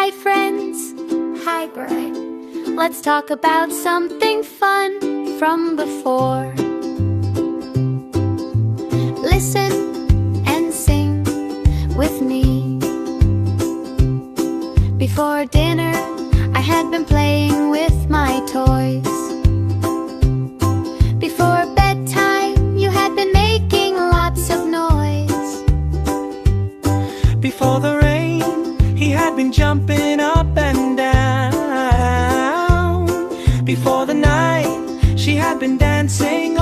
Hi friends, hi Bright. Let's talk about something fun from before. Listen and sing with me. Before dinner, I had been playing with my toys. Before bedtime, you had been making lots of noise. Before the rain, he had been jumping up and down. Before the night, she had been dancing